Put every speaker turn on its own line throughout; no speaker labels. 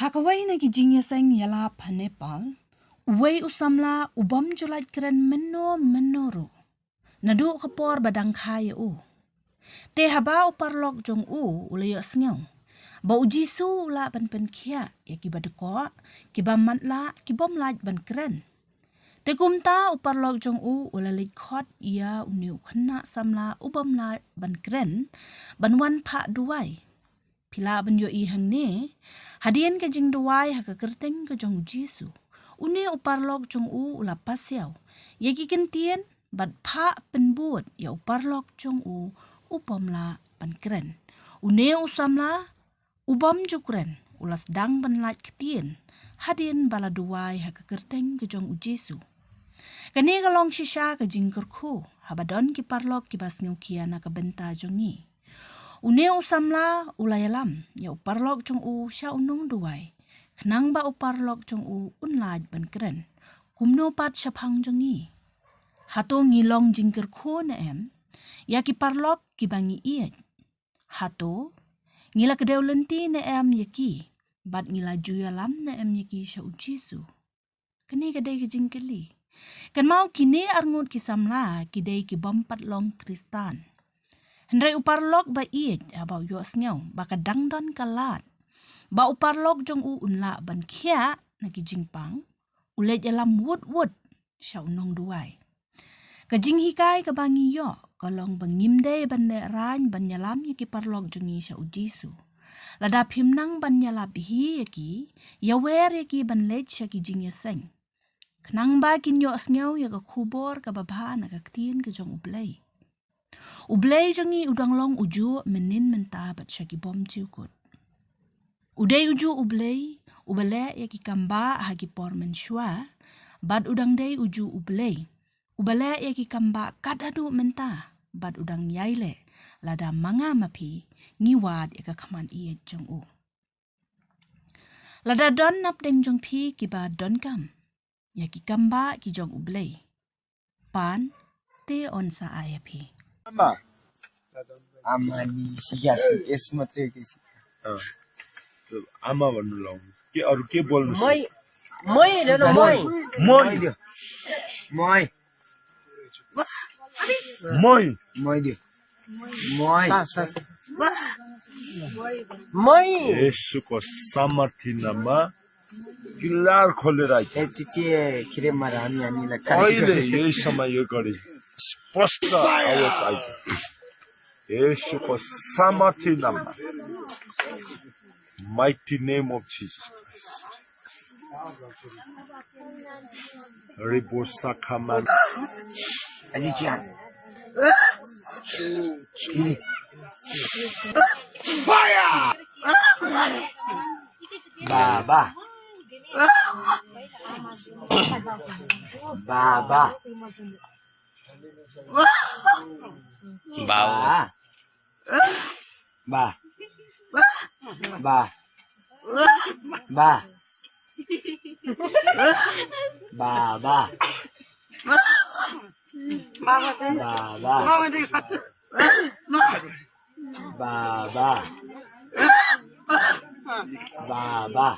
Hakawai na gijingya sang yala pa Nepal, uway usamla ubam julat kren menoro. Naduh kapor dangkha ya u. Te haba uparlok jong u ulayo sngaw. Ba ujisu ula ban kia ya kiba deko, kiba matla, kibom lait ban kren. Te kumta uparlok jong u ulalit khot ia uniu khna samla ubam lait ban kren, ban wan pa duwai. Pila ban yo ihang ne, hadien ke jing duwai haka kerteng ke jong jisu. Une uparlok jong u ula pasyaw. Yaki kentien bat pa penbuat ya uparlok jong u upamla ban kren. Une usamla ubam jukren ulas dang ban lait ketien. Hadien bala duwai haka kerteng ke jong jisu. Kani kalong shisha ke jing kerku, habadon ki parlok ki bas ngaukia na ke benta jongi. Une usamla ulayalam ya uparlok jong u sya unong duwai. Kenang ba uparlok jong u unlaj ban keren. Kumno pat syapang jongi. Hato ngilong jingker ko na ya ki parlok ki bangi iet. Hato ngila kedew lenti na yaki. Bat ngila juyalam na yaki sya ujisu. Kani kadai ke jingkeli. Kan mau kini arngut ki samla kidai ki bompat long kristan. Hendrai uparlok ba iet abau yuas ngaw baka dangdon kalat. Ba uparlok jong u unla ban kia na ki jingpang. Ulet yalam wood sya unong duwai. Ka jing hikai ka bangi yo kalong bangimde ban ran ban yalam ya ki parlok jongi sya ujisu. Lada pimnang ban yalap hi yaki yawer yaki ban let sya ki jing yaseng. Kenang ba kin yo asngaw ya ka kubor ka babha na ka ktien ka jong ublay. Ublay jongi udang long uju menin menta bat syaki bom ciukut. Uday uju ublay, ubale yaki Kambah hagi por mensyua, bat udang day uju ublay. Ubale yaki Kambah kadadu menta, bat udang yaile, lada manga mapi, ngiwad yaka kaman iet jong u. Lada don nap deng jong pi kiba don kam, yaki Kambah ki jong ublay. Pan, te on sa ayapi.
आमा नि सिकासी यसमा चाहिँ के
आमा भन्नु लाउ के अरु के बोल्नु
मै हेर्नु मै दियो मै
यसुको समर्थनमा किल्लार खोलेर आइछ
खिरेमा हामीलाई
अहिले यही समय यो गरी स्पष्ट आवाज आइछ यसुको समर्थनमा mighty name of Jesus Christ. Ribosa kaman.
Ajian.
Fire!
Baba. Baba. Ba. Ba. Ba. Ba. Baba. Baba. Baba.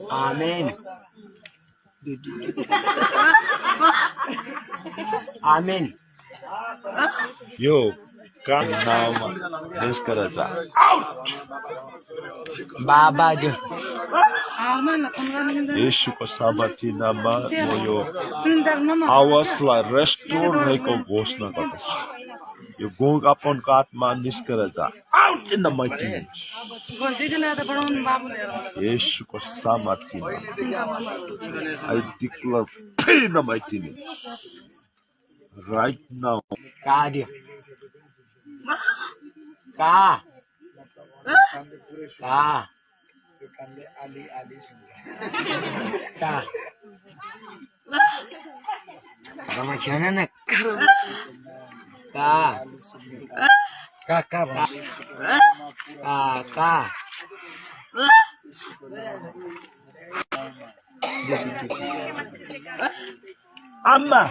Amin. Amin.
Yo, kan nauma niskaraja. Out!
Baba jo.
यसुको समर्थनमा म यो आवाजलाई रेस्टोर भएको घोषणा गर्दछु यो गोगापनको आत्मा निस्केर जा out in the mighty name यसुको समर्थनमा I declare free in the mighty name right now
Ka dia. Ka. Ka. Apa macam mana? Ka.
Amma